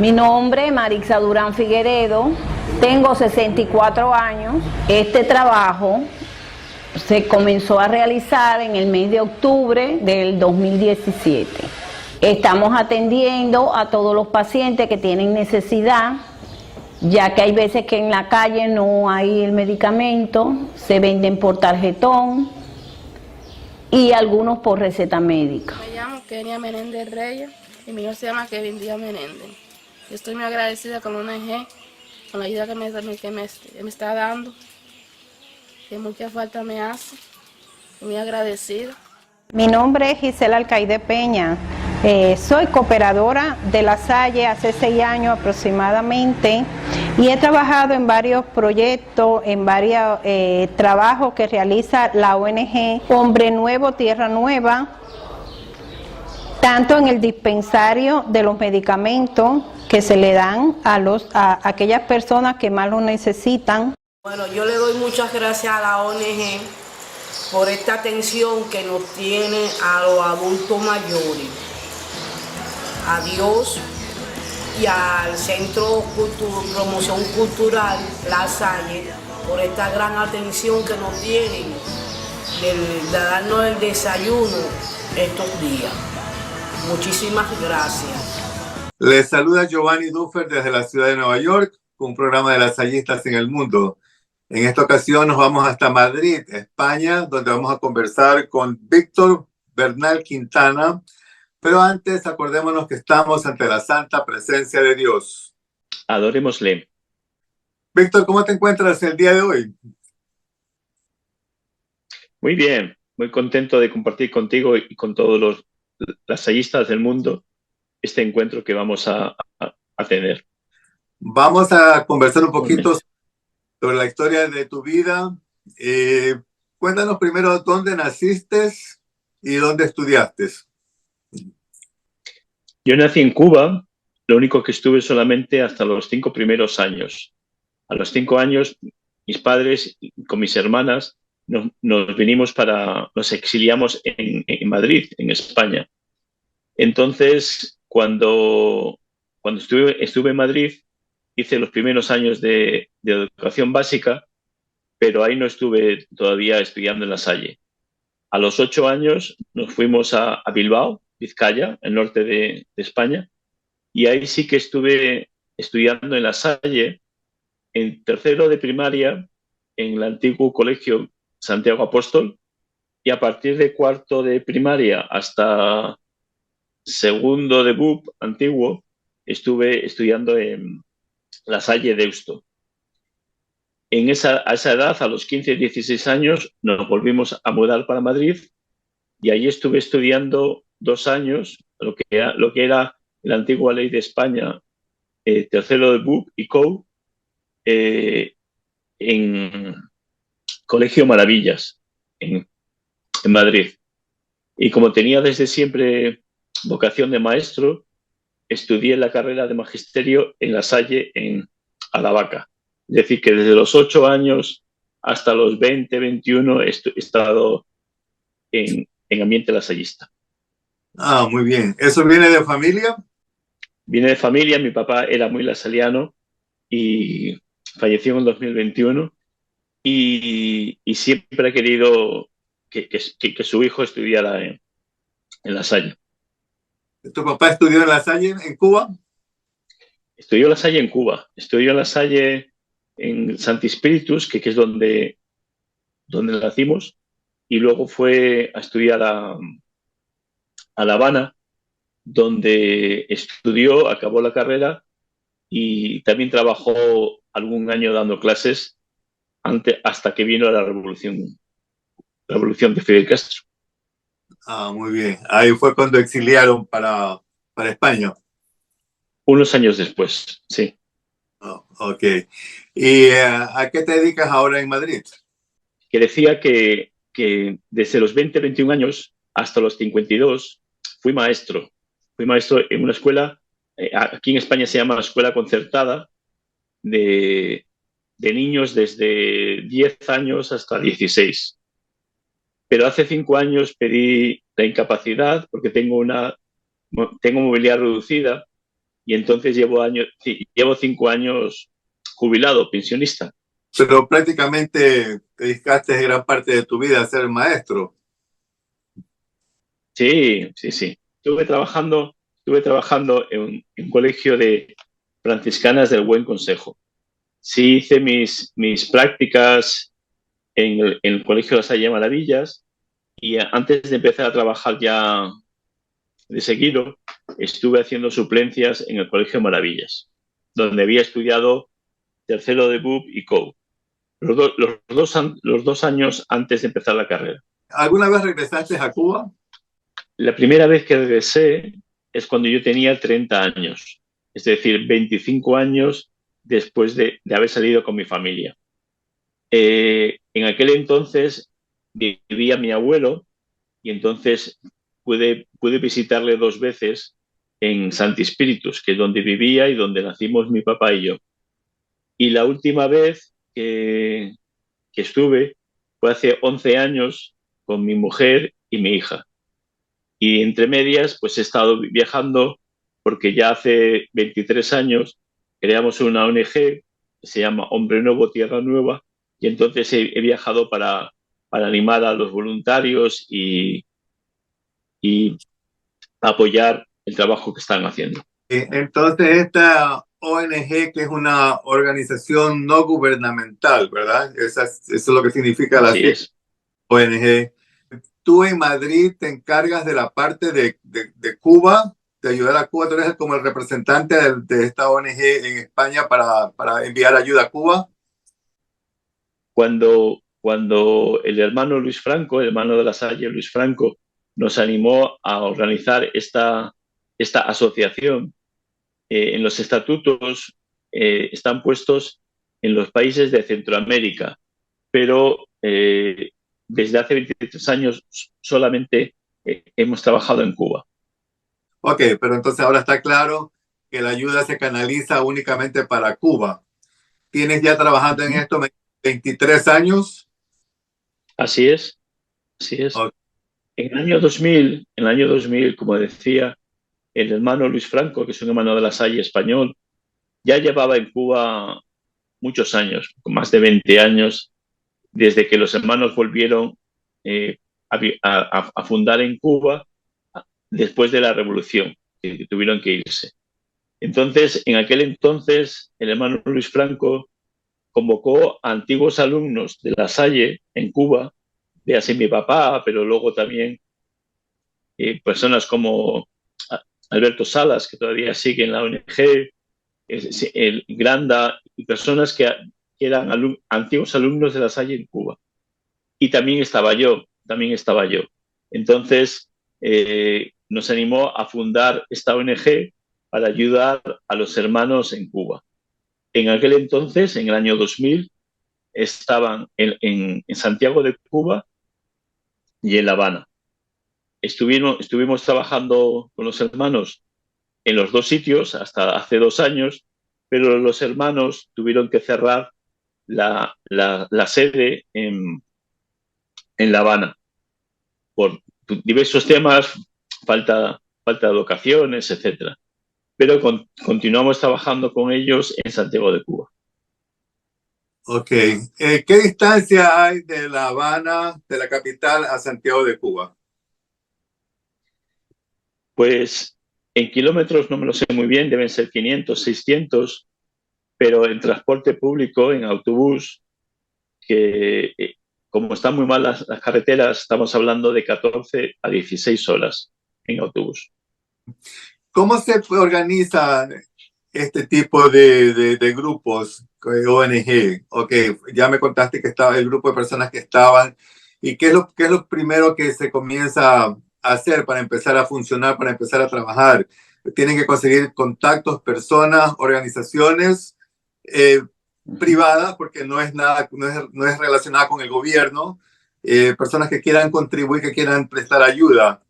Mi nombre es Marixa Durán Figueredo, tengo 64 años. Este trabajo se comenzó a realizar en el mes de octubre del 2017. Estamos atendiendo a todos los pacientes que tienen necesidad, ya que hay veces que en la calle no hay el medicamento, se venden por tarjetón y algunos por receta médica. Me llamo Kenia Menéndez Reyes y mi hijo se llama Kevin Díaz Menéndez. Yo estoy muy agradecida con la ONG, con la ayuda que me está dando, que mucha falta me hace. Muy agradecida. Mi nombre es Gisela Alcaide Peña. Soy cooperadora de La Salle hace 6 años aproximadamente y he trabajado en varios proyectos, en varios trabajos que realiza la ONG Hombre Nuevo, Tierra Nueva, tanto en el dispensario de los medicamentos que se le dan a aquellas personas que más lo necesitan. Bueno, yo le doy muchas gracias a la ONG por esta atención que nos tiene a los adultos mayores, a Dios y al Centro Promoción Cultural La Salle por esta gran atención que nos tienen de darnos el desayuno estos días. Muchísimas gracias. Les saluda Giovanni Duffer desde la ciudad de Nueva York con un programa de lasallistas en el mundo. En esta ocasión nos vamos hasta Madrid, España, donde vamos a conversar con Víctor Bernal Quintana. Pero antes, acordémonos que estamos ante la santa presencia de Dios. Adorémosle. Víctor, ¿cómo te encuentras el día de hoy? Muy bien, muy contento de compartir contigo y con todos los lasallistas del mundo este encuentro que vamos a tener. Vamos a conversar un poquito sobre la historia de tu vida. Cuéntanos primero dónde naciste y dónde estudiaste. Yo nací en Cuba, lo único que estuve solamente hasta los 5 primeros años. A los 5 años, mis padres con mis hermanas nos exiliamos en Madrid, en España. Entonces, cuando estuve en Madrid, hice los primeros años de educación básica, pero ahí no estuve todavía estudiando en La Salle. A los 8 años nos fuimos a Bilbao, Vizcaya, el norte de España, y ahí sí que estuve estudiando en La Salle, en tercero de primaria, en el antiguo colegio Santiago Apóstol, y a partir de cuarto de primaria hasta segundo de BUP antiguo, estuve estudiando en La Salle Deusto. A esa edad, a los 15, 16 años, nos volvimos a mudar para Madrid y allí estuve estudiando 2 años, lo que era la antigua ley de España, tercero de BUP y COU, en Colegio Maravillas, en Madrid. Y como tenía desde siempre vocación de maestro, estudié la carrera de magisterio en La Salle, en Aravaca. Es decir, que desde los 8 años hasta los 20, 21 he estado en ambiente lasallista. Ah, muy bien. ¿Eso viene de familia? Viene de familia. Mi papá era muy lasaliano y falleció en el 2021 y siempre ha querido que su hijo estudiara en La Salle. ¿Tu papá estudió en La Salle, en Cuba? Estudió La Salle en Cuba. Estudió La Salle en Santi Spíritus, que es donde nacimos, y luego fue a estudiar a La Habana, donde estudió, acabó la carrera y también trabajó algún año dando clases hasta que vino la revolución de Fidel Castro. Ah, muy bien. Ahí fue cuando exiliaron para España. Unos años después, sí. Oh, ok. ¿Y a qué te dedicas ahora en Madrid? Que decía que desde los 20, 21 años hasta los 52 fui maestro. Fui maestro en una escuela, aquí en España se llama la escuela concertada, de niños desde 10 años hasta 16. Pero hace 5 años pedí la incapacidad porque tengo movilidad reducida y entonces llevo 5 años jubilado, pensionista. Pero prácticamente te dedicaste gran parte de tu vida a ser maestro. Sí. Estuve trabajando en un colegio de franciscanas del Buen Consejo. Sí, hice mis prácticas en el Colegio de La Salle Maravillas, y antes de empezar a trabajar ya de seguido, estuve haciendo suplencias en el Colegio Maravillas, donde había estudiado tercero de BUP y COU, los dos años antes de empezar la carrera. ¿Alguna vez regresaste a Cuba? La primera vez que regresé es cuando yo tenía 30 años, es decir, 25 años después de haber salido con mi familia. En aquel entonces vivía mi abuelo, y entonces pude visitarle 2 veces en Santi Spíritus, que es donde vivía y donde nacimos mi papá y yo. Y la última vez que estuve fue hace 11 años con mi mujer y mi hija. Y entre medias, pues he estado viajando, porque ya hace 23 años creamos una ONG que se llama Hombre Nuevo, Tierra Nueva, y entonces he viajado para animar a los voluntarios y apoyar el trabajo que están haciendo. Entonces, esta ONG, que es una organización no gubernamental, ¿verdad? Eso es lo que significa la Así es. ONG. Tú en Madrid te encargas de la parte de Cuba, de ayudar a Cuba. Tú eres como el representante de esta ONG en España para enviar ayuda a Cuba. Cuando el hermano Luis Franco, el hermano de La Salle, Luis Franco, nos animó a organizar esta asociación, en los estatutos están puestos en los países de Centroamérica, pero desde hace 23 años solamente hemos trabajado en Cuba. Ok, pero entonces ahora está claro que la ayuda se canaliza únicamente para Cuba. ¿Tienes ya trabajando en esto 23 años? Así es. Okay. En el año 2000, como decía, el hermano Luis Franco, que es un hermano de La Salle español, ya llevaba en Cuba muchos años, con más de 20 años, desde que los hermanos volvieron a fundar en Cuba después de la revolución, que tuvieron que irse. Entonces, en aquel entonces, el hermano Luis Franco convocó a antiguos alumnos de La Salle en Cuba, de así mi papá, pero luego también personas como Alberto Salas, que todavía sigue en la ONG, el Granda, y personas que eran antiguos alumnos de La Salle en Cuba. Y también estaba yo. Entonces, nos animó a fundar esta ONG para ayudar a los hermanos en Cuba. En aquel entonces, en el año 2000, estaban en Santiago de Cuba y en La Habana. Estuvimos trabajando con los hermanos en los 2 sitios hasta hace 2 años, pero los hermanos tuvieron que cerrar la sede en La Habana por diversos temas, falta de locaciones, etc. Pero continuamos trabajando con ellos en Santiago de Cuba. Ok. ¿Qué distancia hay de La Habana, de la capital, a Santiago de Cuba? Pues en kilómetros no me lo sé muy bien, deben ser 500, 600, pero en transporte público, en autobús, que como están muy mal las carreteras, estamos hablando de 14 a 16 horas en autobús. ¿Cómo se organiza este tipo de grupos, ONG? Ok, ya me contaste que estaba el grupo de personas que estaban. ¿Y qué es lo primero que se comienza a hacer para empezar a funcionar, para empezar a trabajar? Tienen que conseguir contactos, personas, organizaciones privadas, porque no es relacionada con el gobierno, personas que quieran contribuir, que quieran prestar ayuda.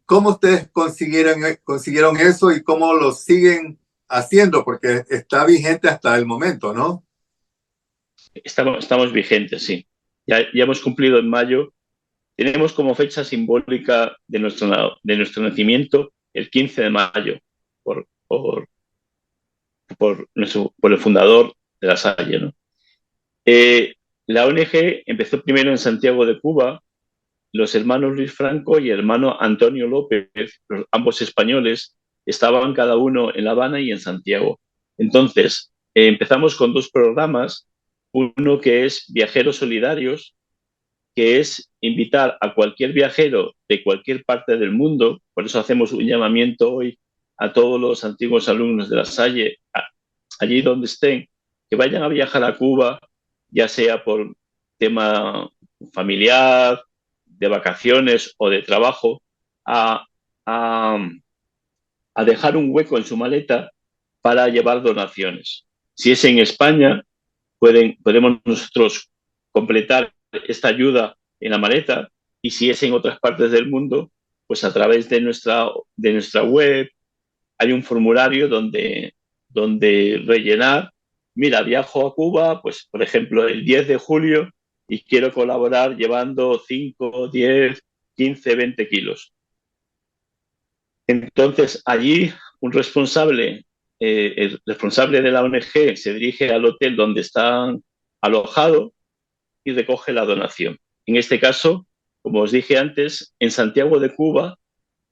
¿Cómo ustedes consiguieron eso y cómo lo siguen haciendo? Porque está vigente hasta el momento, ¿no? Estamos vigentes, sí. Ya hemos cumplido en mayo. Tenemos como fecha simbólica de nuestro nacimiento el 15 de mayo, por por el fundador de La Salle, ¿no? La ONG empezó primero en Santiago de Cuba. Los hermanos Luis Franco y el hermano Antonio López, ambos españoles, estaban cada uno en La Habana y en Santiago. Entonces, empezamos con dos programas, uno que es Viajeros Solidarios, que es invitar a cualquier viajero de cualquier parte del mundo, por eso hacemos un llamamiento hoy a todos los antiguos alumnos de La Salle, allí donde estén, que vayan a viajar a Cuba, ya sea por tema familiar, de vacaciones o de trabajo, a dejar un hueco en su maleta para llevar donaciones. Si es en España, podemos nosotros completar esta ayuda en la maleta, y si es en otras partes del mundo, pues a través de nuestra web hay un formulario donde rellenar. Mira, viajo a Cuba, pues por ejemplo el 10 de julio y quiero colaborar llevando 5, 10, 15, 20 kilos. Entonces allí el responsable de la ONG se dirige al hotel donde están alojados y recoge la donación. En este caso, como os dije antes, en Santiago de Cuba,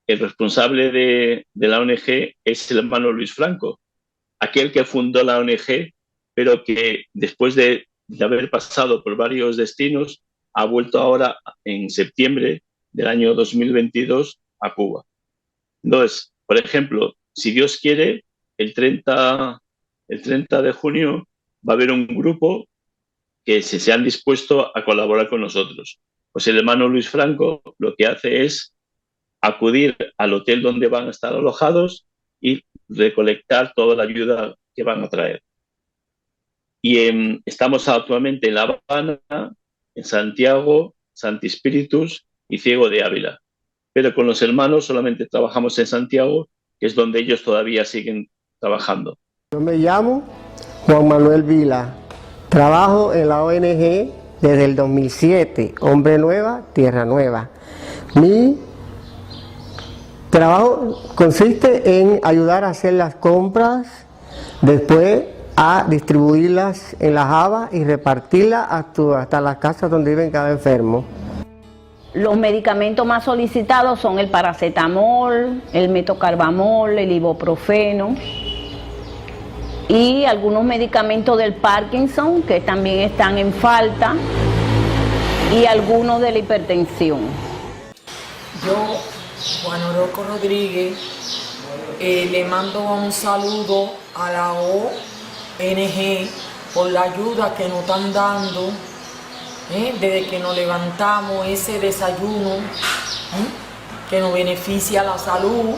el responsable de la ONG es el hermano Luis Franco, aquel que fundó la ONG, pero que después de haber pasado por varios destinos, ha vuelto ahora en septiembre del año 2022 a Cuba. Entonces, por ejemplo, si Dios quiere, el 30 de junio va a haber un grupo que se han dispuesto a colaborar con nosotros. Pues el hermano Luis Franco lo que hace es acudir al hotel donde van a estar alojados y recolectar toda la ayuda que van a traer. Y estamos actualmente en La Habana, en Santiago, Santi Spíritus y Ciego de Ávila. Pero con los hermanos solamente trabajamos en Santiago, que es donde ellos todavía siguen trabajando. Yo me llamo Juan Manuel Vila. Trabajo en la ONG desde el 2007, Hombre Nueva, Tierra Nueva. Mi trabajo consiste en ayudar a hacer las compras, después a distribuirlas en las habas y repartirlas hasta las casas donde viven cada enfermo. Los medicamentos más solicitados son el paracetamol, el metocarbamol, el ibuprofeno y algunos medicamentos del Parkinson que también están en falta y algunos de la hipertensión. Yo, Juan Oroco Rodríguez, le mando un saludo a la ONG por la ayuda que nos están dando desde que nos levantamos, ese desayuno que nos beneficia la salud,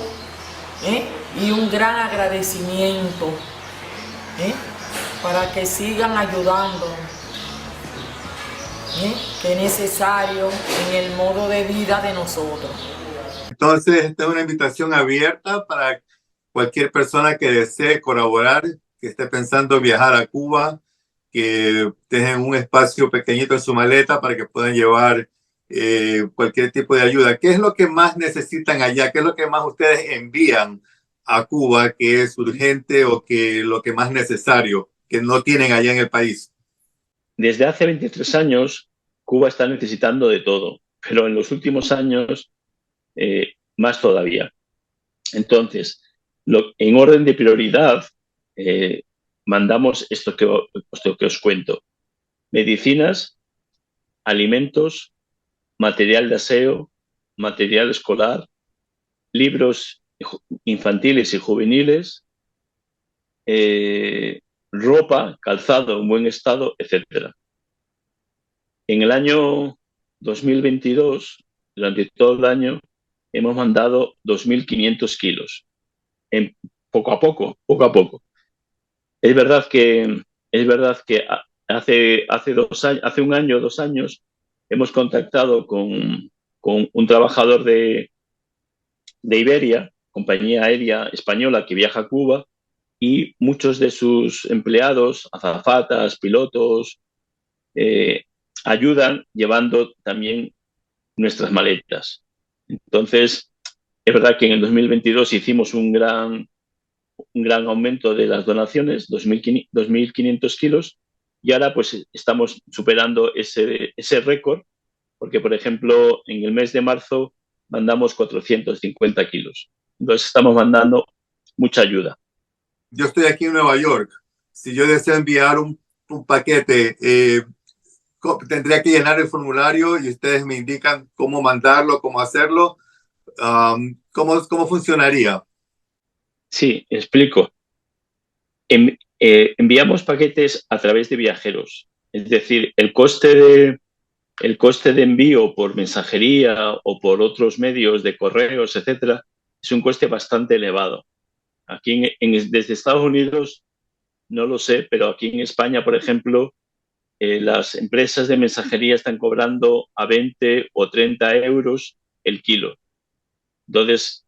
y un gran agradecimiento para que sigan ayudando, que es necesario en el modo de vida de nosotros. Entonces, esta es una invitación abierta para cualquier persona que desee colaborar, que esté pensando viajar a Cuba, que dejen un espacio pequeñito en su maleta para que puedan llevar cualquier tipo de ayuda. ¿Qué es lo que más necesitan allá? ¿Qué es lo que más ustedes envían a Cuba que es urgente o que lo que más necesario que no tienen allá en el país? Desde hace 23 años, Cuba está necesitando de todo, pero en los últimos años más todavía. Entonces, en orden de prioridad, mandamos esto que os cuento: medicinas, alimentos, material de aseo, material escolar, libros infantiles y juveniles, ropa, calzado en buen estado, etc. En el año 2022, durante todo el año, hemos mandado 2.500 kilos, poco a poco. Es verdad que hace un año o 2 años hemos contactado con un trabajador de Iberia, compañía aérea española que viaja a Cuba, y muchos de sus empleados, azafatas, pilotos, ayudan llevando también nuestras maletas. Entonces, es verdad que en el 2022 hicimos un gran un gran aumento de las donaciones, 2.500 kilos, y ahora pues estamos superando ese récord, porque por ejemplo en el mes de marzo mandamos 450 kilos. Entonces estamos mandando mucha ayuda. Yo estoy aquí en Nueva York. Si yo deseo enviar un paquete, tendría que llenar el formulario y ustedes me indican cómo mandarlo, cómo hacerlo. ¿Cómo funcionaría? Sí, explico. Enviamos paquetes a través de viajeros. Es decir, el coste de envío por mensajería o por otros medios de correos, etcétera, es un coste bastante elevado. Aquí desde Estados Unidos no lo sé, pero aquí en España, por ejemplo, las empresas de mensajería están cobrando a 20 o 30 euros el kilo. Entonces,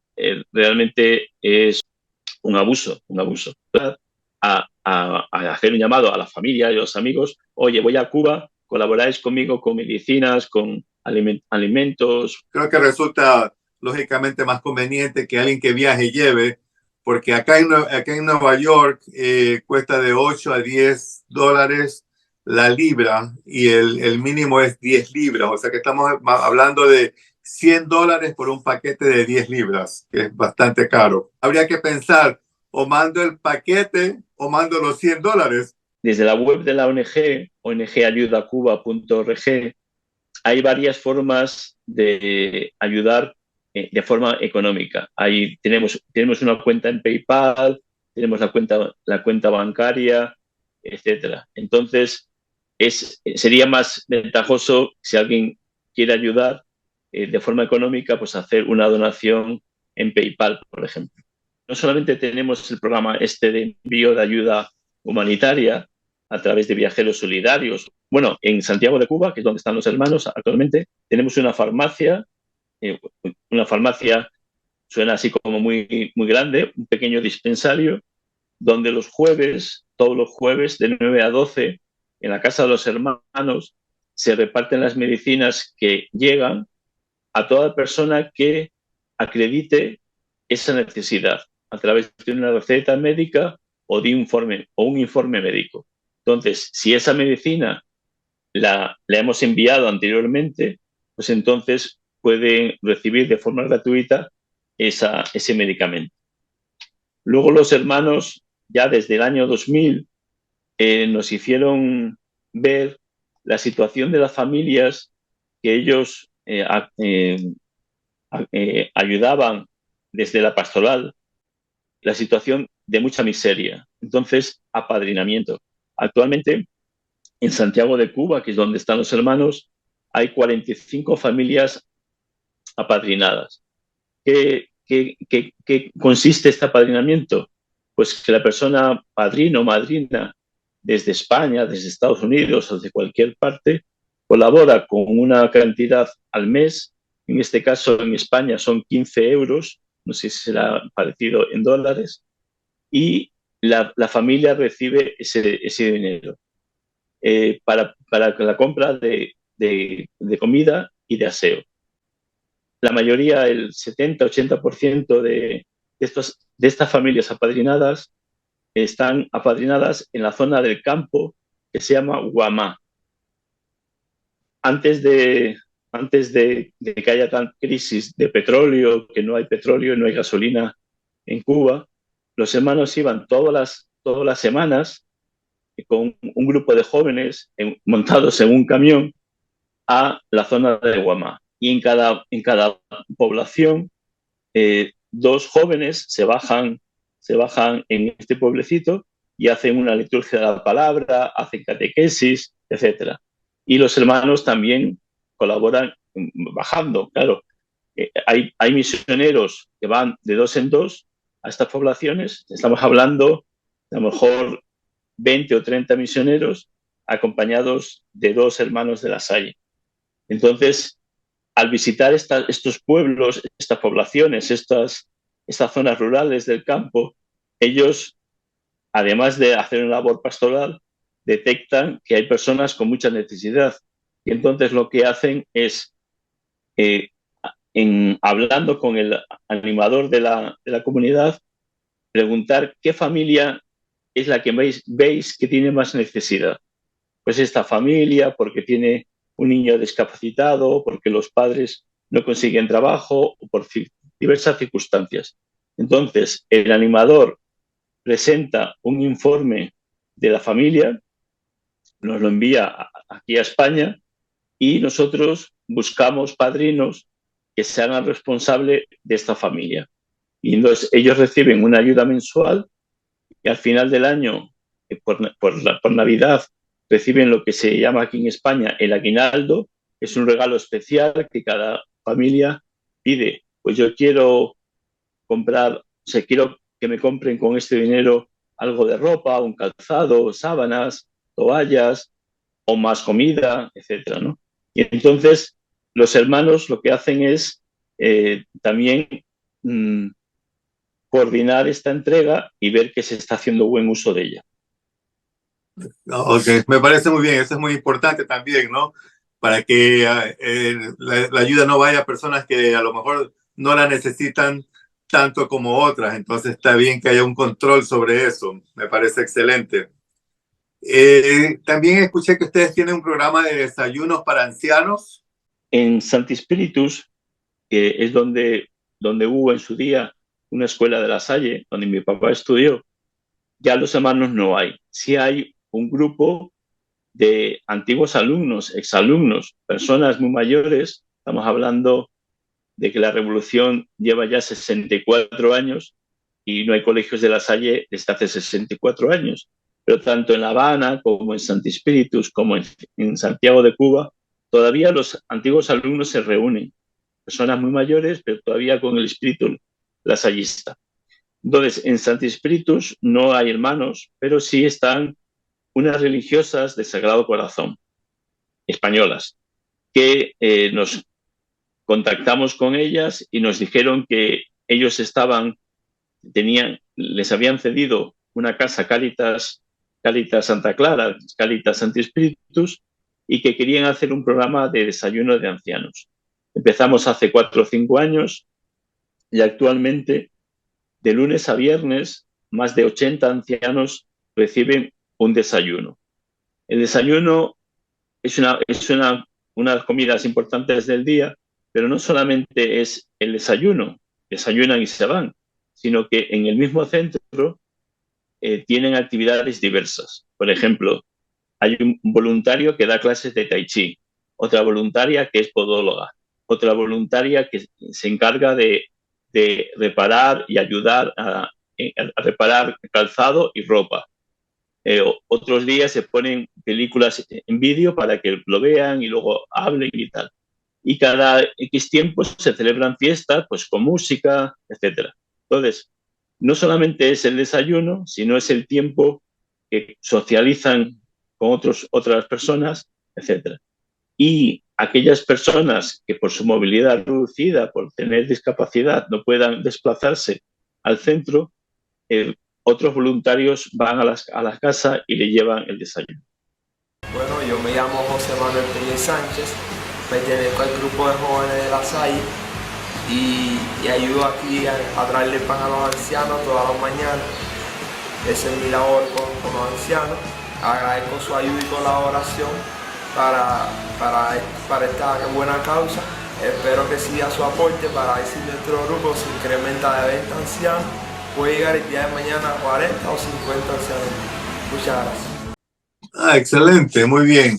realmente es un abuso. A hacer un llamado a la familia y a los amigos: oye, voy a Cuba, colaboráis conmigo con medicinas, con alimentos. Creo que resulta lógicamente más conveniente que alguien que viaje lleve, porque acá en Nueva York cuesta de 8 a 10 dólares la libra y el mínimo es 10 libras. O sea que estamos hablando de 100 dólares por un paquete de 10 libras, que es bastante caro. Habría que pensar, o mando el paquete o mando los 100 dólares. Desde la web de la ONG, ongayudacuba.org, hay varias formas de ayudar de forma económica. Ahí tenemos una cuenta en PayPal, tenemos la cuenta bancaria, etcétera. Entonces, sería más ventajoso, si alguien quiere ayudar de forma económica, pues hacer una donación en PayPal, por ejemplo. No solamente tenemos el programa de envío de ayuda humanitaria a través de viajeros solidarios. Bueno, en Santiago de Cuba, que es donde están los hermanos actualmente, tenemos una farmacia. Una farmacia suena así como muy, muy grande, un pequeño dispensario, donde todos los jueves, de 9 a 12, en la casa de los hermanos, se reparten las medicinas que llegan a toda persona que acredite esa necesidad a través de una receta médica o un informe médico. Entonces, si esa medicina la hemos enviado anteriormente, pues entonces pueden recibir de forma gratuita ese medicamento. Luego los hermanos, ya desde el año 2000, nos hicieron ver la situación de las familias que ellos ayudaban desde la pastoral, la situación de mucha miseria. Entonces, apadrinamiento. Actualmente, en Santiago de Cuba, que es donde están los hermanos, hay 45 familias apadrinadas. ¿Qué consiste este apadrinamiento? Pues que la persona padrino o madrina desde España, desde Estados Unidos o de cualquier parte, colabora con una cantidad al mes. En este caso, en España son 15 euros, no sé si será parecido en dólares, y la familia recibe ese dinero para la compra de comida y de aseo. La mayoría, el 70-80% de estas familias apadrinadas están apadrinadas en la zona del campo que se llama Guamá. Antes de que haya tal crisis de petróleo, que no hay petróleo, no hay gasolina en Cuba, los hermanos iban todas las semanas con un grupo de jóvenes montados en un camión a la zona de Guamá. Y en cada población, 2 jóvenes se bajan en este pueblecito y hacen una liturgia de la palabra, hacen catequesis, etc. Y los hermanos también colaboran bajando, claro. Hay misioneros que van de 2 en 2 a estas poblaciones. Estamos hablando de a lo mejor 20 o 30 misioneros acompañados de 2 hermanos de la Salle. Entonces, al visitar estos pueblos, estas poblaciones, estas zonas rurales del campo, ellos, además de hacer una labor pastoral, detectan que hay personas con mucha necesidad. Y entonces lo que hacen es, hablando con el animador de la comunidad, preguntar qué familia es la que veis que tiene más necesidad. Pues esta familia, porque tiene un niño discapacitado, porque los padres no consiguen trabajo, o por diversas circunstancias. Entonces, el animador presenta un informe de la familia, nos lo envía aquí a España y nosotros buscamos padrinos que se hagan responsables de esta familia. Y entonces ellos reciben una ayuda mensual y al final del año, por Navidad, reciben lo que se llama aquí en España el aguinaldo, que es un regalo especial que cada familia pide. Pues yo quiero comprar, o sea, quiero que me compren con este dinero algo de ropa, un calzado, sábanas, toallas o más comida, etcétera, ¿no? Y entonces los hermanos lo que hacen es también coordinar esta entrega y ver que se está haciendo buen uso de ella. Ok, me parece muy bien, eso es muy importante también, ¿no? Para que la ayuda no vaya a personas que a lo mejor no la necesitan tanto como otras, entonces está bien que haya un control sobre eso, me parece excelente. También escuché que ustedes tienen un programa de desayunos para ancianos. En Santi Spiritus, que es donde hubo en su día una escuela de La Salle, donde mi papá estudió, ya los hermanos no hay. Sí hay un grupo de antiguos alumnos, exalumnos, personas muy mayores. Estamos hablando de que la revolución lleva ya 64 años y no hay colegios de La Salle desde hace 64 años. Pero tanto en La Habana como en Santi Spiritus, como en Santiago de Cuba, todavía los antiguos alumnos se reúnen. Personas muy mayores, pero todavía con el espíritu lasallista. Entonces, en Santi Spiritus no hay hermanos, pero sí están unas religiosas del Sagrado Corazón, españolas, que nos contactamos con ellas y nos dijeron que ellos les habían cedido una casa Cáritas Santa Clara, Cáritas Santi Spiritus, y que querían hacer un programa de desayuno de ancianos. Empezamos hace 4 o 5 años y actualmente, de lunes a viernes, más de 80 ancianos reciben un desayuno. El desayuno es una de las comidas importantes del día, pero no solamente es el desayuno, desayunan y se van, sino que en el mismo centro tienen actividades diversas. Por ejemplo, hay un voluntario que da clases de tai chi, otra voluntaria que es podóloga, otra voluntaria que se encarga de reparar y ayudar a reparar calzado y ropa. Otros días se ponen películas en vídeo para que lo vean y luego hablen y tal. Y cada X tiempo se celebran fiestas, pues con música, etcétera. Entonces, no solamente es el desayuno, sino es el tiempo que socializan con otras personas, etcétera. Y aquellas personas que por su movilidad reducida, por tener discapacidad, no puedan desplazarse al centro, otros voluntarios van a las casas y le llevan el desayuno. Bueno, yo me llamo José Manuel Peña Sánchez, pertenezco al grupo de jóvenes de La Salle y ayudo aquí a traerle pan a los ancianos todas las mañanas. Esa es mi labor con los ancianos. Agradezco su ayuda y colaboración para esta buena causa. Espero que siga su aporte para ver si nuestro grupo se incrementa de 20 ancianos. Puede llegar el día de mañana a 40 o 50 ancianos. Muchas gracias. Excelente, muy bien.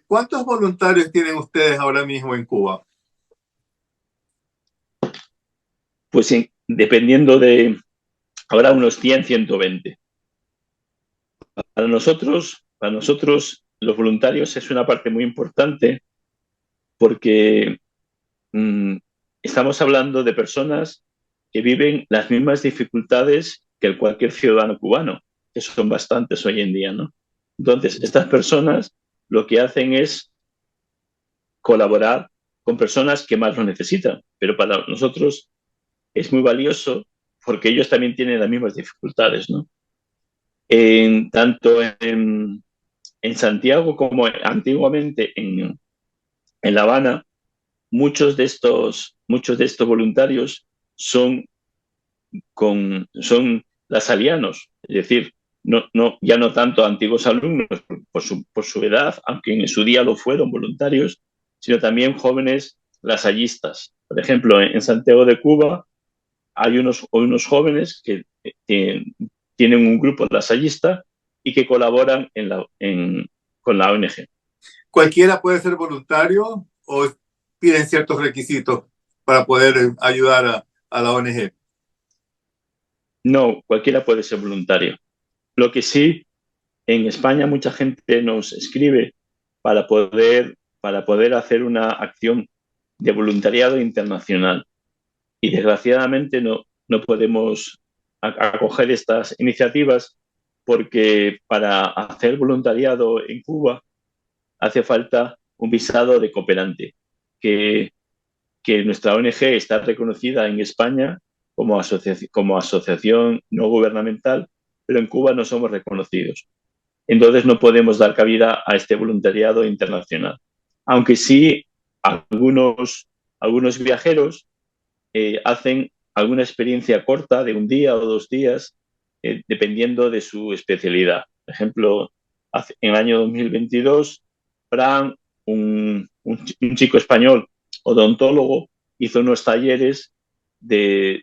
¿Cuántos voluntarios tienen ustedes ahora mismo en Cuba? Pues dependiendo habrá unos 100, 120. Para nosotros, los voluntarios es una parte muy importante porque estamos hablando de personas que viven las mismas dificultades que cualquier ciudadano cubano, que son bastantes hoy en día, ¿no? Entonces, estas personas lo que hacen es colaborar con personas que más lo necesitan, pero para nosotros es muy valioso porque ellos también tienen las mismas dificultades, ¿no? Tanto en Santiago como antiguamente en La Habana, muchos de estos voluntarios son son lasalianos, es decir, ya no tanto antiguos alumnos por su edad, aunque en su día lo fueron voluntarios, sino también jóvenes lasallistas. Por ejemplo, en Santiago de Cuba hay unos jóvenes que tienen un grupo lasallista y que colaboran con la ONG. ¿Cualquiera puede ser voluntario o piden ciertos requisitos para poder ayudar a la ONG? No, cualquiera puede ser voluntario. Lo que sí, en España mucha gente nos escribe para poder hacer una acción de voluntariado internacional. Y desgraciadamente no podemos acoger estas iniciativas porque para hacer voluntariado en Cuba hace falta un visado de cooperante, que nuestra ONG está reconocida en España como asociación no gubernamental, pero en Cuba no somos reconocidos. Entonces no podemos dar cabida a este voluntariado internacional. Aunque sí, algunos viajeros hacen alguna experiencia corta de un día o 2 días, dependiendo de su especialidad. Por ejemplo, en el año 2022, Fran, un chico español odontólogo, hizo unos talleres de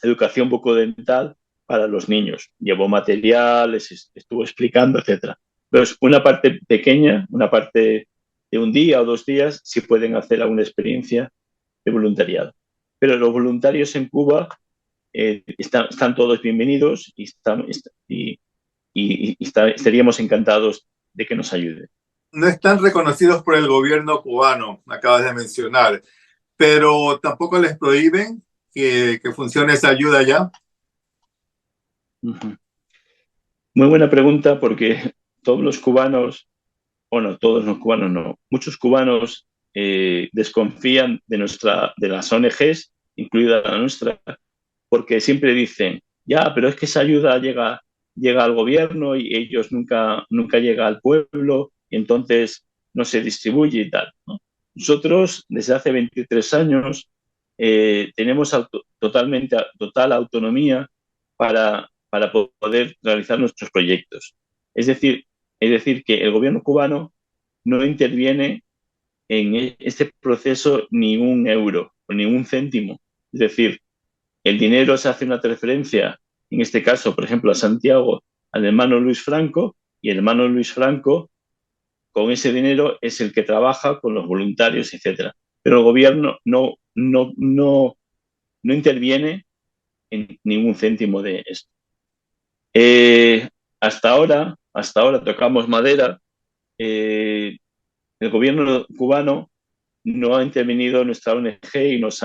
educación bucodental para los niños. Llevó materiales, estuvo explicando, etc. Entonces, una parte pequeña, una parte de un día o 2 días, sí pueden hacer alguna experiencia de voluntariado. Pero los voluntarios en Cuba están todos bienvenidos y estaríamos encantados de que nos ayuden. No están reconocidos por el gobierno cubano, acabas de mencionar, pero tampoco les prohíben que funcione esa ayuda allá. Muy buena pregunta, porque todos los cubanos, muchos cubanos desconfían de las ONGs, incluida la nuestra, porque siempre dicen, pero es que esa ayuda llega al gobierno y ellos nunca llega al pueblo, y entonces no se distribuye y tal, ¿no? Nosotros, desde hace 23 años, tenemos total autonomía para poder realizar nuestros proyectos. Es decir, que el gobierno cubano no interviene en este proceso ni un euro o ni un céntimo. Es decir, el dinero se hace una transferencia, en este caso, por ejemplo, a Santiago, al hermano Luis Franco, y el hermano Luis Franco, con ese dinero, es el que trabaja con los voluntarios, etc. Pero el gobierno no interviene en ningún céntimo de esto. Hasta ahora tocamos madera. El gobierno cubano no ha intervenido en nuestra ONG y nos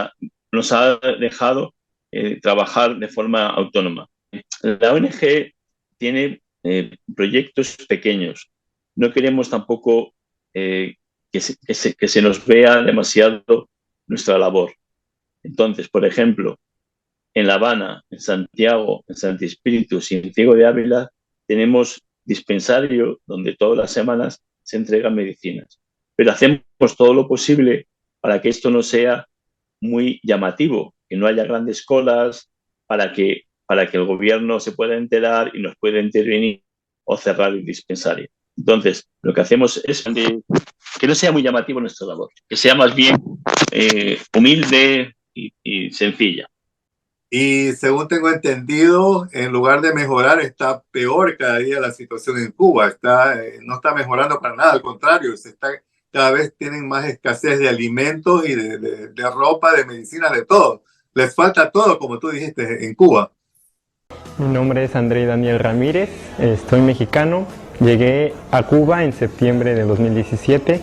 ha dejado trabajar de forma autónoma. La ONG tiene proyectos pequeños. No queremos tampoco que se nos vea demasiado nuestra labor. Entonces, por ejemplo, en La Habana, en Santiago, en Santi Espíritus y en Ciego de Ávila tenemos dispensario donde todas las semanas se entregan medicinas. Pero hacemos todo lo posible para que esto no sea muy llamativo, que no haya grandes colas, para que el gobierno se pueda enterar y nos pueda intervenir o cerrar el dispensario. Entonces, lo que hacemos es que no sea muy llamativo nuestra labor, que sea más bien humilde y sencilla. Y según tengo entendido, en lugar de mejorar, está peor cada día la situación en Cuba. No está mejorando para nada, al contrario, cada vez tienen más escasez de alimentos y de ropa, de medicinas, de todo. Les falta todo, como tú dijiste, en Cuba. Mi nombre es André Daniel Ramírez, soy mexicano. Llegué a Cuba en septiembre de 2017.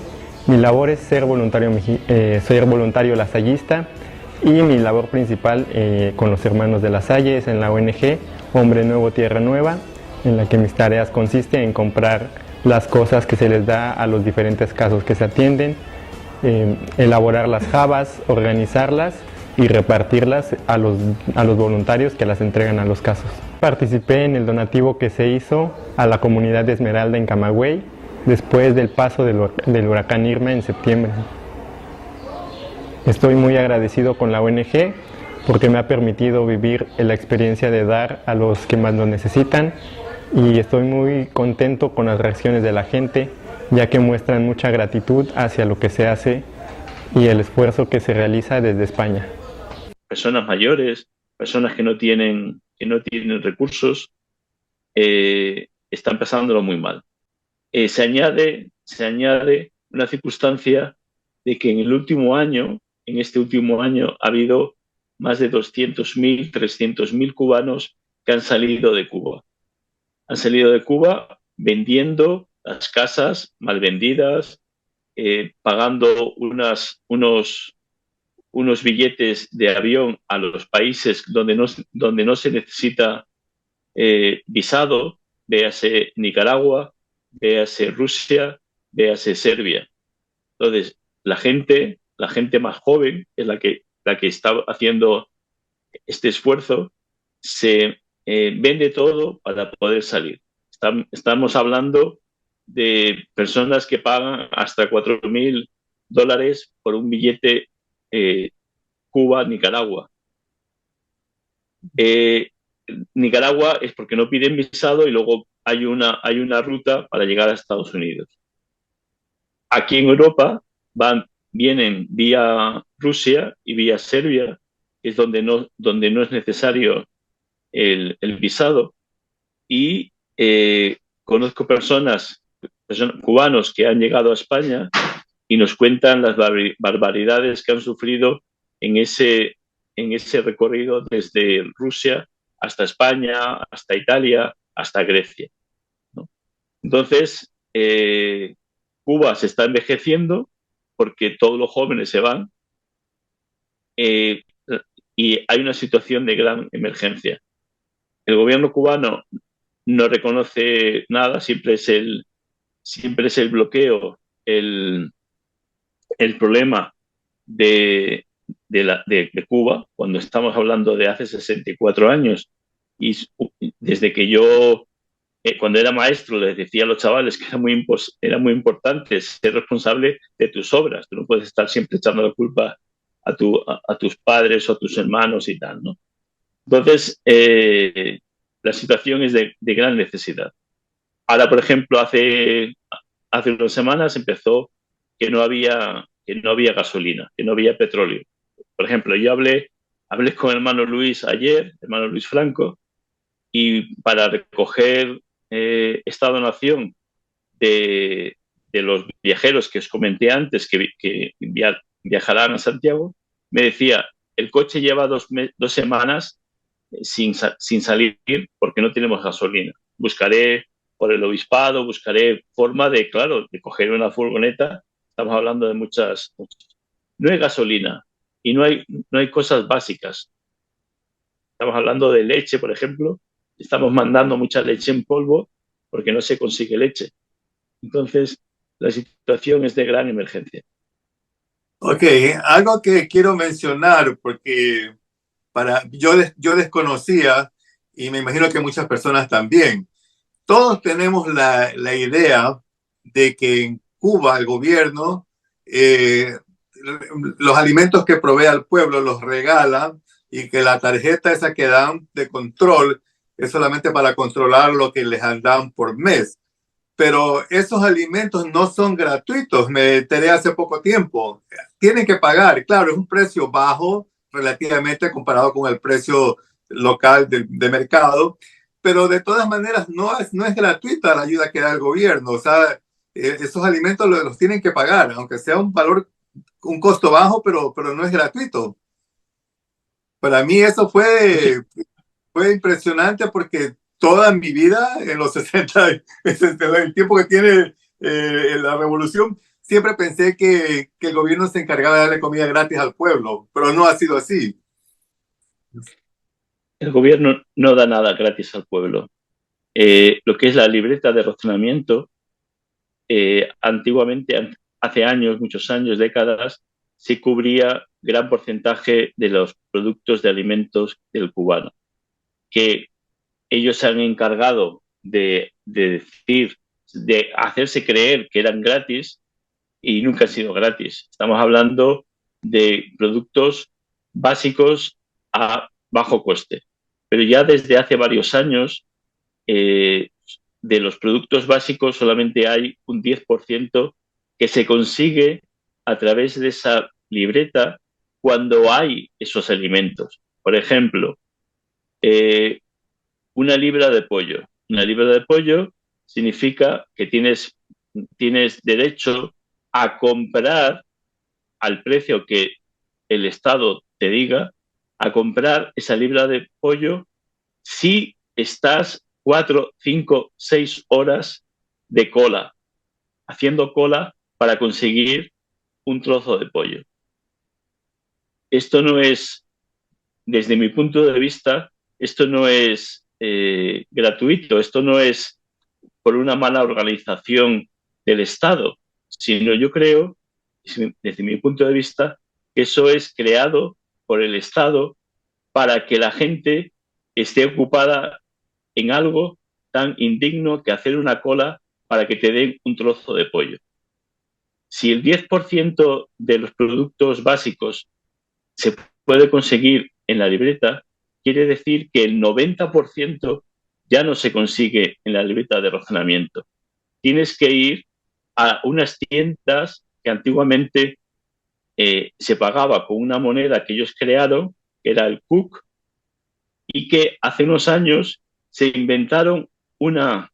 Mi labor es ser voluntario lasallista. Y mi labor principal con los hermanos de La Salle es en la ONG Hombre Nuevo Tierra Nueva, en la que mis tareas consisten en comprar las cosas que se les da a los diferentes casos que se atienden, elaborar las jabas, organizarlas y repartirlas a los voluntarios que las entregan a los casos. Participé en el donativo que se hizo a la comunidad de Esmeralda en Camagüey después del paso del huracán Irma en septiembre. Estoy muy agradecido con la ONG porque me ha permitido vivir la experiencia de dar a los que más lo necesitan, y estoy muy contento con las reacciones de la gente, ya que muestran mucha gratitud hacia lo que se hace y el esfuerzo que se realiza desde España. Personas mayores, personas que no tienen recursos, están pasándolo muy mal. Se añade una circunstancia de que en este último año, ha habido más de 200.000, 300.000 cubanos que han salido de Cuba. Han salido de Cuba vendiendo las casas mal vendidas, pagando unos billetes de avión a los países donde no se necesita visado, véase Nicaragua, véase Rusia, véase Serbia. Entonces, la gente más joven es la que está haciendo este esfuerzo, se vende todo para poder salir. Estamos hablando de personas que pagan hasta $4.000 por un billete Cuba-Nicaragua. Nicaragua es porque no piden visado y luego hay una ruta para llegar a Estados Unidos. Aquí en Europa vienen vía Rusia y vía Serbia, que es donde no es necesario el visado, y conozco personas cubanos que han llegado a España y nos cuentan las barbaridades que han sufrido en ese recorrido desde Rusia hasta España, hasta Italia, hasta Grecia, ¿no? Entonces, Cuba se está envejeciendo porque todos los jóvenes se van, y hay una situación de gran emergencia. El gobierno cubano no reconoce nada, siempre es el bloqueo, el problema de Cuba, cuando estamos hablando de hace 64 años, y desde que yo, cuando era maestro, les decía a los chavales que era muy importante ser responsable de tus obras. Tú no puedes estar siempre echando la culpa a tus padres o a tus hermanos y tal, ¿no? Entonces, la situación es de gran necesidad. Ahora, por ejemplo, hace unas semanas empezó que no había gasolina, que no había petróleo. Por ejemplo, yo hablé con el hermano Luis ayer, hermano Luis Franco, y para recoger esta donación de los viajeros que os comenté antes que viajarán a Santiago, me decía, el coche lleva 2 semanas sin salir porque no tenemos gasolina. Buscaré por el obispado, buscaré forma de coger una furgoneta. Estamos hablando de muchas. No hay gasolina y no hay cosas básicas. Estamos hablando de leche, por ejemplo. Estamos mandando mucha leche en polvo porque no se consigue leche. Entonces, la situación es de gran emergencia. Ok, algo que quiero mencionar, porque yo desconocía, y me imagino que muchas personas también, todos tenemos la idea de que en Cuba el gobierno los alimentos que provee al pueblo los regala, y que la tarjeta esa que dan de control es solamente para controlar lo que les dan por mes. Pero esos alimentos no son gratuitos. Me enteré hace poco tiempo. Tienen que pagar. Claro, es un precio bajo relativamente comparado con el precio local de mercado, pero de todas maneras no es gratuita la ayuda que da el gobierno. O sea, esos alimentos los tienen que pagar, aunque sea un costo bajo, pero no es gratuito. Para mí eso fue impresionante, porque toda mi vida, en los 60, el tiempo que tiene la revolución, siempre pensé que el gobierno se encargaba de darle comida gratis al pueblo, pero no ha sido así. El gobierno no da nada gratis al pueblo. Lo que es la libreta de racionamiento, antiguamente, hace años, muchos años, décadas, se cubría gran porcentaje de los productos de alimentos del cubano, que ellos se han encargado de hacerse creer que eran gratis, y nunca han sido gratis. Estamos hablando de productos básicos a bajo coste. Pero ya desde hace varios años, de los productos básicos solamente hay un 10% que se consigue a través de esa libreta cuando hay esos alimentos. Por ejemplo, una libra de pollo. Una libra de pollo significa que tienes derecho a comprar al precio que el Estado te diga, a comprar esa libra de pollo si estás 4, 5, 6 horas de cola, haciendo cola para conseguir un trozo de pollo. Esto no es, desde mi punto de vista, esto no es gratuito, esto no es por una mala organización del Estado, sino yo creo, desde mi punto de vista, que eso es creado por el Estado para que la gente esté ocupada en algo tan indigno que hacer una cola para que te den un trozo de pollo. Si el 10% de los productos básicos se puede conseguir en la libreta, quiere decir que el 90% ya no se consigue en la libreta de razonamiento. Tienes que ir a unas tiendas que antiguamente se pagaba con una moneda que ellos crearon, que era el Cook, y que hace unos años se inventaron una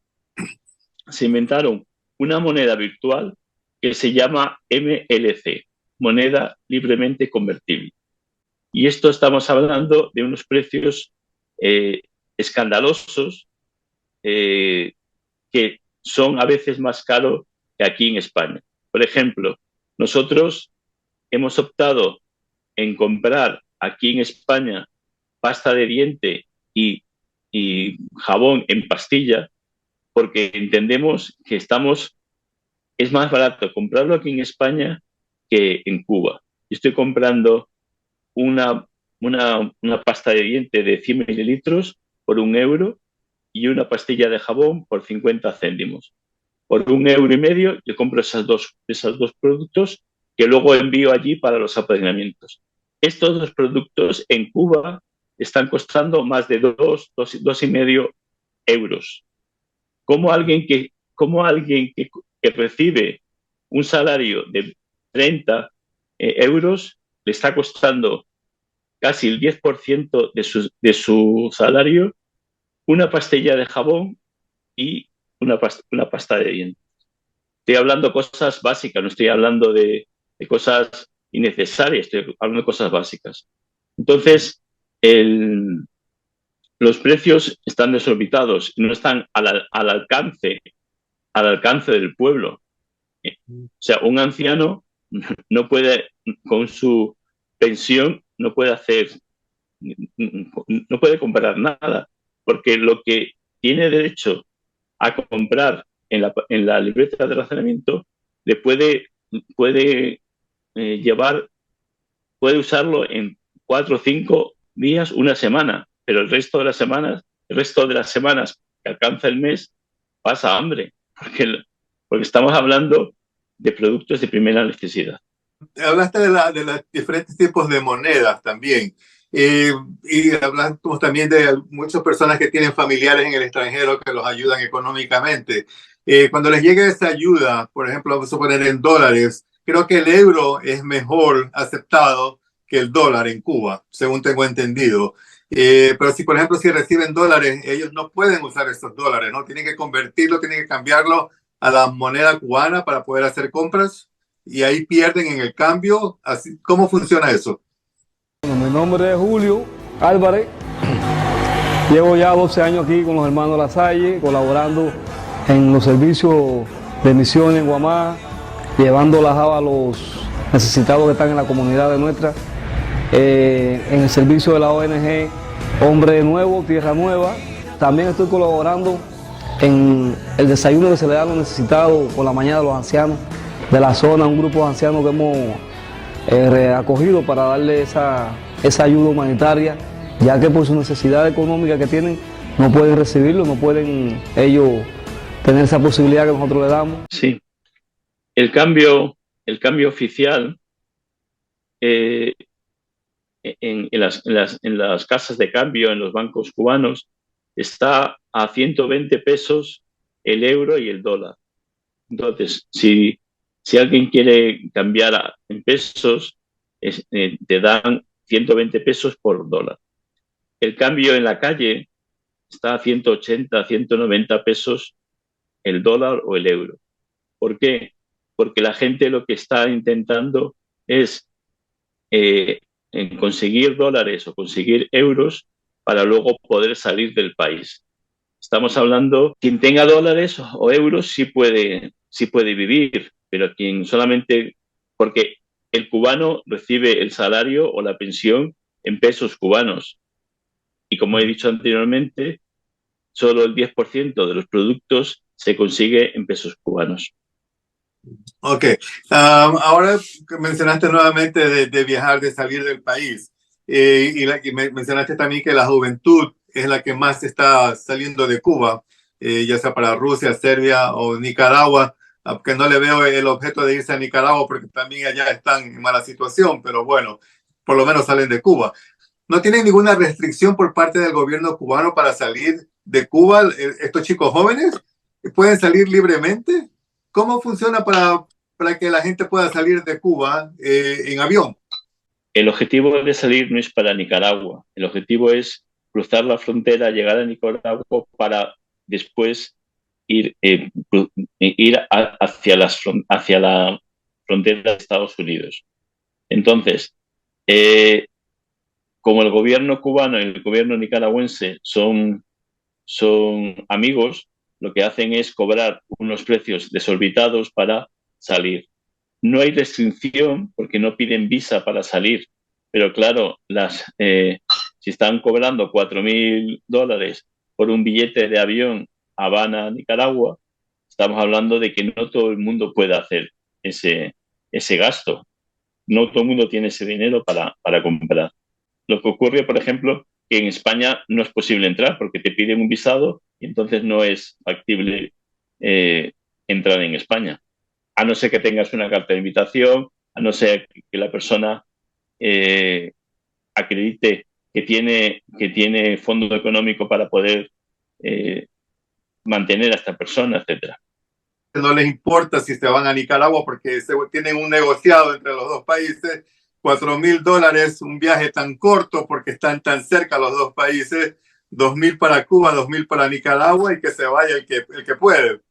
moneda virtual que se llama MLC, moneda libremente convertible. Y esto estamos hablando de unos precios escandalosos que son a veces más caros que aquí en España. Por ejemplo, nosotros hemos optado en comprar aquí en España pasta de diente y jabón en pastilla porque entendemos que es más barato comprarlo aquí en España que en Cuba. Yo estoy comprando una pasta de diente de 100 mililitros por €1 y una pastilla de jabón por 50 céntimos. Por €1,50 yo compro esos dos productos que luego envío allí para los apadrinamientos. Estos dos productos en Cuba están costando más de 2,5 euros. ¿Cómo alguien que recibe un salario de 30 euros le está costando casi el 10% de su salario una pastilla de jabón y una pasta de dientes? Estoy hablando de cosas básicas, no estoy hablando de cosas innecesarias, estoy hablando de cosas básicas. Entonces, los precios están desorbitados y no están al alcance del pueblo. O sea, un anciano no puede, con su pensión, no puede comprar nada, porque lo que tiene derecho a comprar en la libreta de razonamiento le puede usarlo en 4 o 5 días, una semana, pero el resto de las semanas que alcanza el mes pasa hambre, porque estamos hablando de productos de primera necesidad. Hablaste de los diferentes tipos de monedas también. Y hablamos también de muchas personas que tienen familiares en el extranjero que los ayudan económicamente. Cuando les llegue esa ayuda, por ejemplo, vamos a poner en dólares, creo que el euro es mejor aceptado que el dólar en Cuba, según tengo entendido. Pero si, por ejemplo, si reciben dólares, ellos no pueden usar esos dólares, ¿no? Tienen que convertirlo, tienen que cambiarlo a la moneda cubana para poder hacer compras y ahí pierden en el cambio. Así, ¿cómo funciona eso? Bueno, mi nombre es Julio Álvarez. Llevo ya 12 años aquí con los hermanos Lasalle, colaborando en los servicios de misiones en Guamá, llevando las habas a los necesitados que están en la comunidad de nuestra, en el servicio de la ONG Hombre Nuevo, Tierra Nueva. También estoy colaborando en el desayuno que se le da a los necesitados por la mañana a los ancianos de la zona, un grupo de ancianos que hemos acogido para darle esa ayuda humanitaria, ya que por su necesidad económica que tienen no pueden recibirlo, no pueden ellos tener esa posibilidad que nosotros le damos. Sí, el cambio oficial en las casas de cambio, en los bancos cubanos, está a 120 pesos el euro y el dólar. Entonces, si alguien quiere cambiar en pesos, te dan 120 pesos por dólar. El cambio en la calle está a 180, 190 pesos el dólar o el euro. ¿Por qué? Porque la gente lo que está intentando es en conseguir dólares o conseguir euros para luego poder salir del país. Estamos hablando, quien tenga dólares o euros sí puede vivir, pero quien solamente, porque el cubano recibe el salario o la pensión en pesos cubanos. Y como he dicho anteriormente, solo el 10% de los productos se consigue en pesos cubanos. Ok, ahora que mencionaste nuevamente de viajar, de salir del país, y mencionaste también que la juventud es la que más está saliendo de Cuba, ya sea para Rusia, Serbia o Nicaragua, aunque no le veo el objeto de irse a Nicaragua porque también allá están en mala situación, pero bueno, por lo menos salen de Cuba. ¿No tienen ninguna restricción por parte del gobierno cubano para salir de Cuba? ¿Estos chicos jóvenes pueden salir libremente? ¿Cómo funciona para que la gente pueda salir de Cuba en avión? El objetivo de salir no es para Nicaragua. El objetivo es cruzar la frontera, llegar a Nicaragua para después ir hacia la frontera de Estados Unidos. Entonces, como el gobierno cubano y el gobierno nicaragüense son amigos, lo que hacen es cobrar unos precios desorbitados para salir. No hay restricción porque no piden visa para salir, pero claro, si están cobrando $4,000 por un billete de avión Habana, Nicaragua, estamos hablando de que no todo el mundo puede hacer ese gasto. No todo el mundo tiene ese dinero para comprar. Lo que ocurre, por ejemplo, que en España no es posible entrar porque te piden un visado y entonces no es factible entrar en España. A no ser que tengas una carta de invitación, a no ser que la persona acredite que tiene fondo económico para poder mantener a esta persona, etcétera. No les importa si se van a Nicaragua porque tienen un negociado entre los dos países, $4,000, un viaje tan corto porque están tan cerca los dos países, 2,000 para Cuba, 2,000 para Nicaragua y que se vaya el que puede.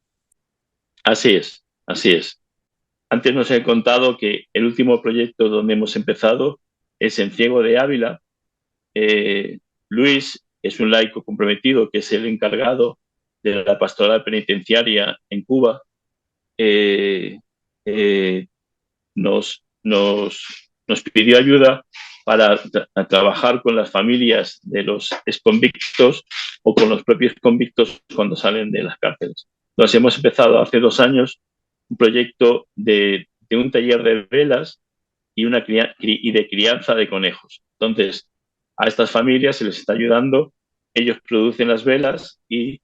Así es, así es. Antes nos he contado que el último proyecto donde hemos empezado es en Ciego de Ávila. Luis es un laico comprometido que es el encargado de la pastoral penitenciaria en Cuba. Nos pidió ayuda para trabajar con las familias de los exconvictos o con los propios convictos cuando salen de las cárceles. Entonces hemos empezado hace 2 años un proyecto de un taller de velas y de crianza de conejos. Entonces, a estas familias se les está ayudando, ellos producen las velas y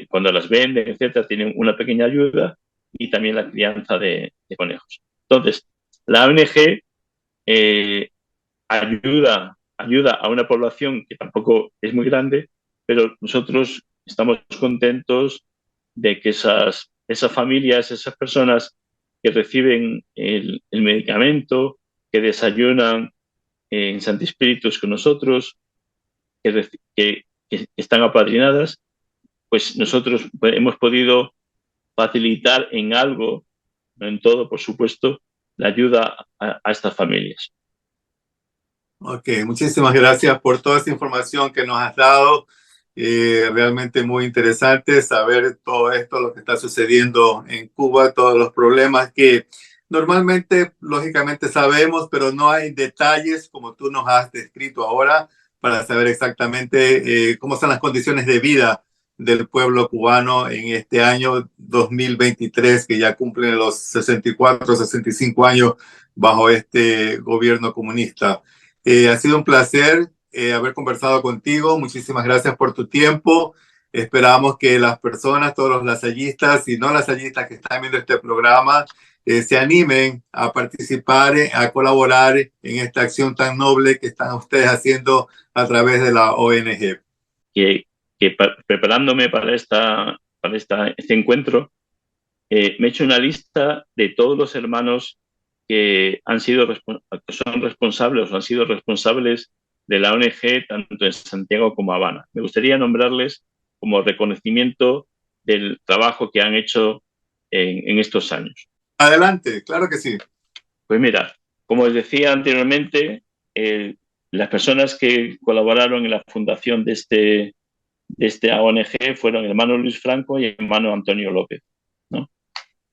cuando las venden, etcétera, tienen una pequeña ayuda y también la crianza de conejos. Entonces, la ONG ayuda a una población que tampoco es muy grande, pero nosotros estamos contentos de que esas familias, esas personas que reciben el medicamento, que desayunan en Santi Spíritus con nosotros, que están apadrinadas, pues nosotros hemos podido facilitar en algo, no en todo, por supuesto, la ayuda a estas familias. Ok, muchísimas gracias por toda esa información que nos has dado. Realmente muy interesante saber todo esto, lo que está sucediendo en Cuba, todos los problemas que normalmente, lógicamente sabemos, pero no hay detalles como tú nos has descrito ahora para saber exactamente cómo son las condiciones de vida del pueblo cubano en este año 2023, que ya cumplen los 64, 65 años bajo este gobierno comunista. Ha sido un placer haber conversado contigo. Muchísimas gracias por tu tiempo. Esperamos que las personas, todos los lasallistas y no lasallistas que están viendo este programa, se animen a participar, a colaborar en esta acción tan noble que están ustedes haciendo a través de la ONG. Preparándome para este encuentro, me he hecho una lista de todos los hermanos que son responsables o han sido responsables de la ONG tanto en Santiago como Habana. Me gustaría nombrarles como reconocimiento del trabajo que han hecho en estos años. Adelante, claro que sí. Pues mira, como les decía anteriormente, las personas que colaboraron en la fundación de esta ONG fueron el hermano Luis Franco y el hermano Antonio López, ¿no?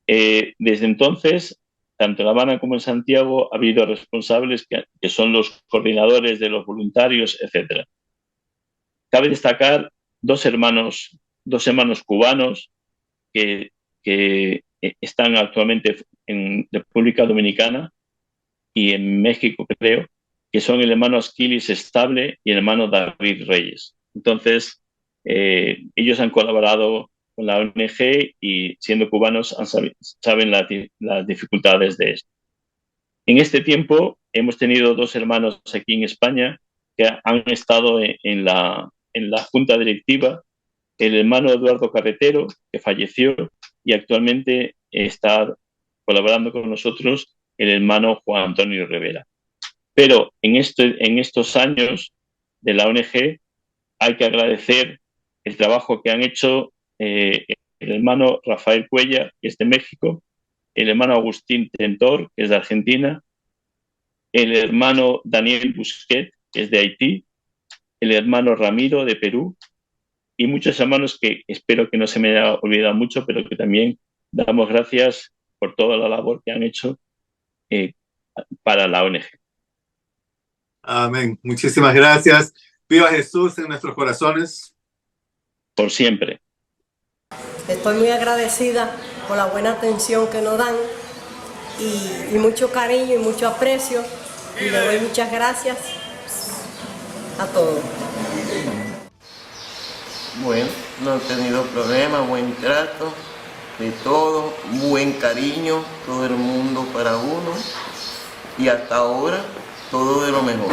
Desde entonces, tanto en La Habana como en Santiago, ha habido responsables que son los coordinadores de los voluntarios, etc. Cabe destacar dos hermanos cubanos que están actualmente en República Dominicana y en México, creo, que son el hermano Asquilis Estable y el hermano David Reyes. Entonces, ellos han colaborado con la ONG y, siendo cubanos, saben las dificultades de esto. En este tiempo hemos tenido dos hermanos aquí en España que han estado en la junta directiva, el hermano Eduardo Carretero, que falleció, y actualmente está colaborando con nosotros el hermano Juan Antonio Rivera. Pero en estos años de la ONG hay que agradecer el trabajo que han hecho el hermano Rafael Cuella, que es de México, el hermano Agustín Tentor, que es de Argentina, el hermano Daniel Busquet, que es de Haití, el hermano Ramiro, de Perú, y muchos hermanos que espero que no se me haya olvidado mucho, pero que también damos gracias por toda la labor que han hecho para la ONG. Amén. Muchísimas gracias. Viva Jesús en nuestros corazones. Por siempre. Estoy muy agradecida por la buena atención que nos dan y mucho cariño y mucho aprecio. Y le doy muchas gracias a todos. Bueno, no he tenido problemas, buen trato, de todo, buen cariño, todo el mundo para uno y hasta ahora todo de lo mejor.